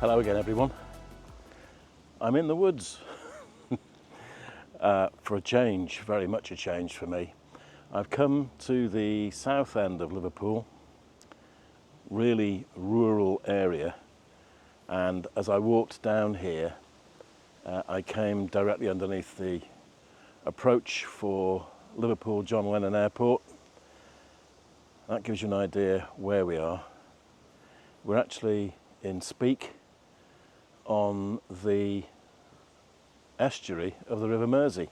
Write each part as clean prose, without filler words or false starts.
Hello again, everyone. I'm in the woods for a change, very much a change for me. I've come to the south end of Liverpool, really rural area, and as I walked down here, I came directly underneath the approach for Liverpool John Lennon Airport. That gives you an idea where we are. We're actually in Speke, on the estuary of the River Mersey,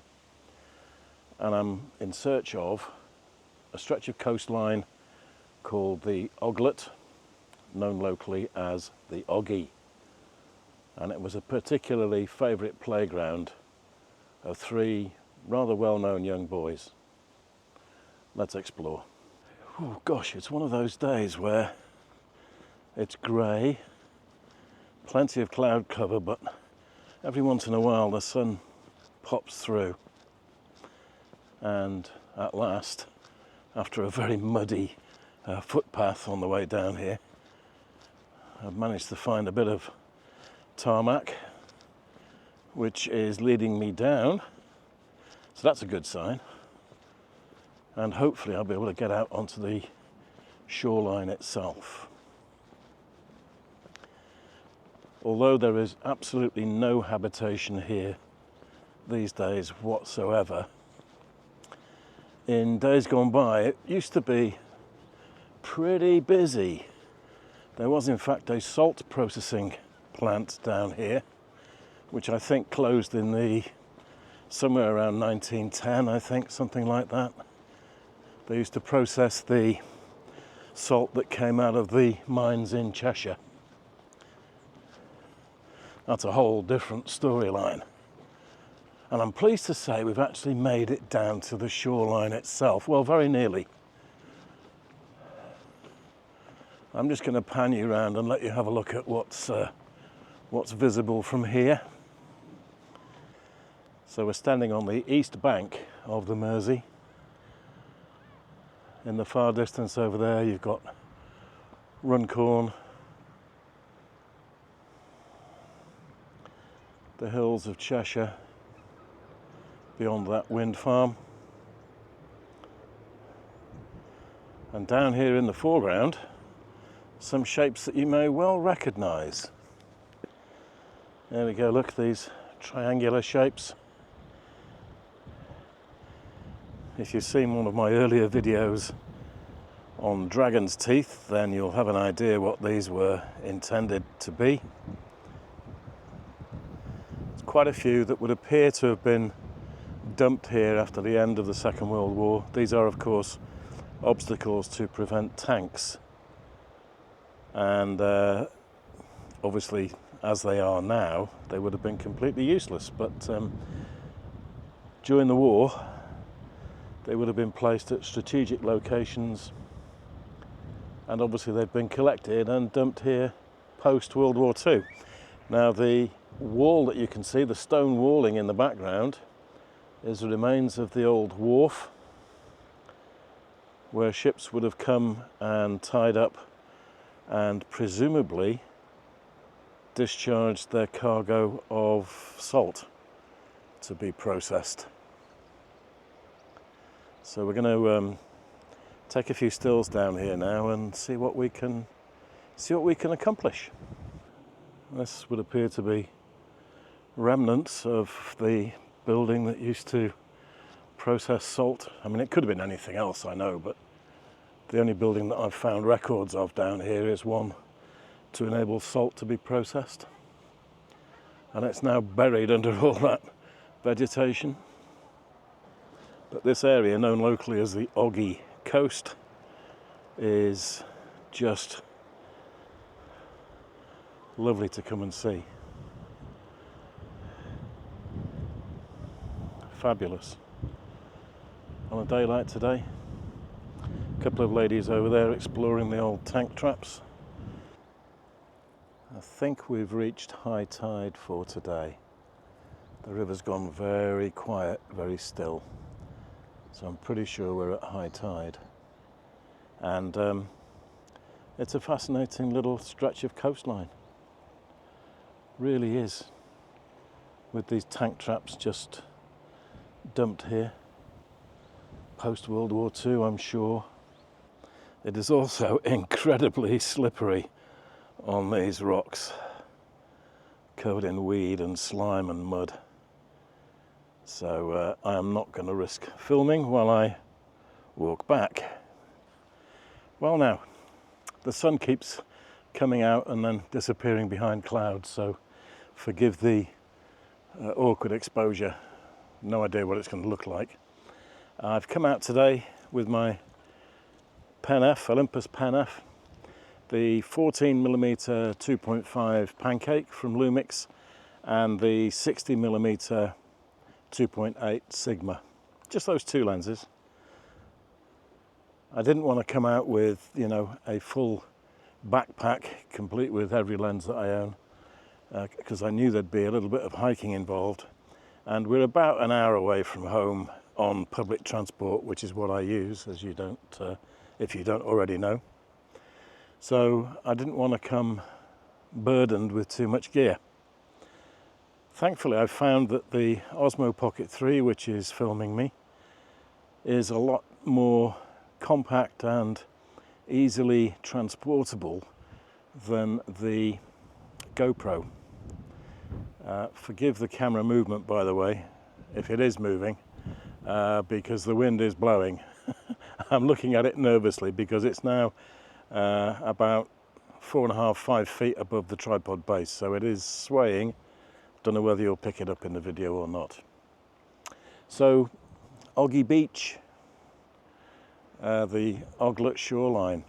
and I'm in search of a stretch of coastline called the Oglet, known locally as the Oggy, and it was a particularly favourite playground of three rather well-known young boys. Let's explore. Oh gosh, it's one of those days where it's grey, plenty of cloud cover, but every once in a while the sun pops through, and at last, after a very muddy footpath on the way down here, I've managed to find a bit of tarmac which is leading me down, so that's a good sign, and hopefully I'll be able to get out onto the shoreline itself. Although there is absolutely no habitation here these days whatsoever, in days gone by it used to be pretty busy. There was in fact a salt processing plant down here, which I think closed in the somewhere around 1910, I think, something like that. They used to process the salt that came out of the mines in Cheshire. That's a whole different storyline. And I'm pleased to say we've actually made it down to the shoreline itself. Well, very nearly. I'm just going to pan you around and let you have a look at what's visible from here. So we're standing on the east bank of the Mersey. In the far distance over there, you've got Runcorn, the hills of Cheshire, beyond that wind farm, and down here in the foreground some shapes that you may well recognise. There we go, look, these triangular shapes. If you've seen one of my earlier videos on dragon's teeth, then you'll have an idea what these were intended to be. Quite a few that would appear to have been dumped here after the end of the Second World War. These are, of course, obstacles to prevent tanks, and obviously, as they are now, they would have been completely useless, but during the war they would have been placed at strategic locations, and obviously they've been collected and dumped here post World War II. Now, the wall that you can see, the stone walling in the background, is the remains of the old wharf where ships would have come and tied up and presumably discharged their cargo of salt to be processed. So we're going to take a few stills down here now and see what we can accomplish. This would appear to be remnants of the building that used to process salt. I mean, it could have been anything else, I know, but the only building that I've found records of down here is one to enable salt to be processed. And it's now buried under all that vegetation. But this area, known locally as the Oggy Coast, is just lovely to come and see. Fabulous. On a day like today, a couple of ladies over there exploring the old tank traps. I think we've reached high tide for today. The river's gone very quiet, very still. So I'm pretty sure we're at high tide. And it's a fascinating little stretch of coastline. Really is, with these tank traps just dumped here, post World War II, I'm sure. It is also incredibly slippery on these rocks, covered in weed and slime and mud. So I am not going to risk filming while I walk back. Well, now, the sun keeps coming out and then disappearing behind clouds, so forgive the awkward exposure. No idea what it's going to look like. I've come out today with my Pen F, Olympus Pen F, the 14mm 2.5 Pancake from Lumix, and the 60mm 2.8 Sigma. Just those two lenses. I didn't want to come out with, you know, a full backpack complete with every lens that I own, because I knew there'd be a little bit of hiking involved, and we're about an hour away from home on public transport, which is what I use, as you don't, if you don't already know. So I didn't want to come burdened with too much gear. Thankfully, I found that the Osmo Pocket 3, which is filming me, is a lot more compact and easily transportable than the GoPro. Forgive the camera movement, by the way, if it is moving, because the wind is blowing. I'm looking at it nervously because it's now about 4.5, 5 feet above the tripod base, so it is swaying. Don't know whether you'll pick it up in the video or not. So, Oggy Beach, the Oglet Shoreline.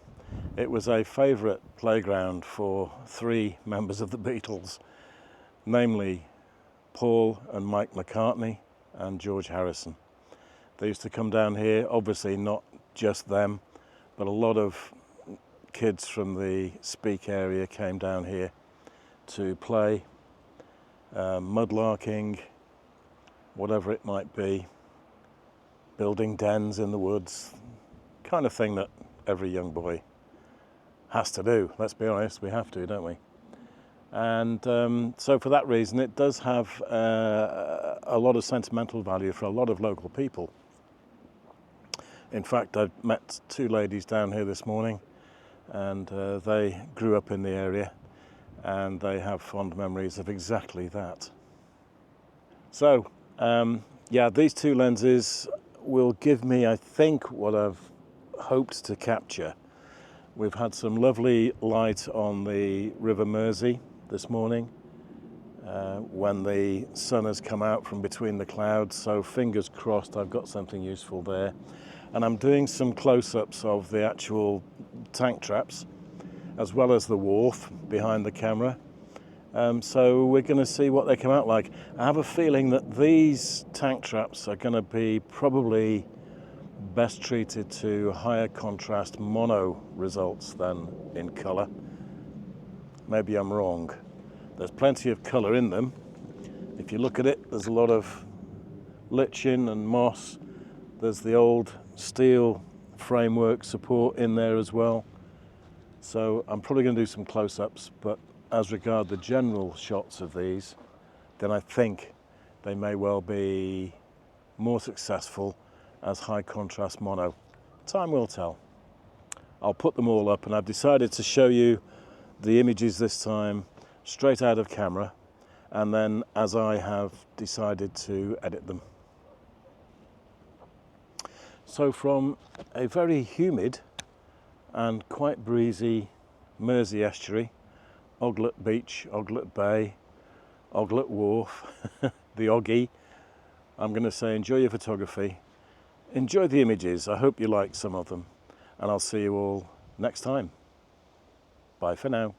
It was a favourite playground for 3 members of the Beatles, namely Paul and Mike McCartney and George Harrison. They used to come down here, obviously not just them, but a lot of kids from the Speke area came down here to play, mudlarking, whatever it might be, building dens in the woods, kind of thing that every young boy has to do. Let's be honest, we have to, don't we? And so for that reason, it does have a lot of sentimental value for a lot of local people. In fact, I've met 2 ladies down here this morning, and they grew up in the area, and they have fond memories of exactly that. So, yeah, these 2 lenses will give me, I think, what I've hoped to capture. We've had some lovely light on the River Mersey this morning when the sun has come out from between the clouds, so fingers crossed I've got something useful there. And I'm doing some close-ups of the actual tank traps as well as the wharf behind the camera. So we're going to see what they come out like. I have a feeling that these tank traps are going to be probably best treated to higher contrast mono results than in colour. Maybe I'm wrong. There's plenty of colour in them. If you look at it, there's a lot of lichen and moss. There's the old steel framework support in there as well. So I'm probably going to do some close-ups, but as regard the general shots of these, then I think they may well be more successful as high contrast mono. Time will tell. I'll put them all up, and I've decided to show you the images this time straight out of camera, and then as I have decided to edit them. So from a very humid and quite breezy Mersey estuary, Oglet Beach, Oglet Bay, Oglet Wharf, the Oggy, I'm going to say enjoy your photography, enjoy the images. I hope you like some of them, and I'll see you all next time. Bye for now.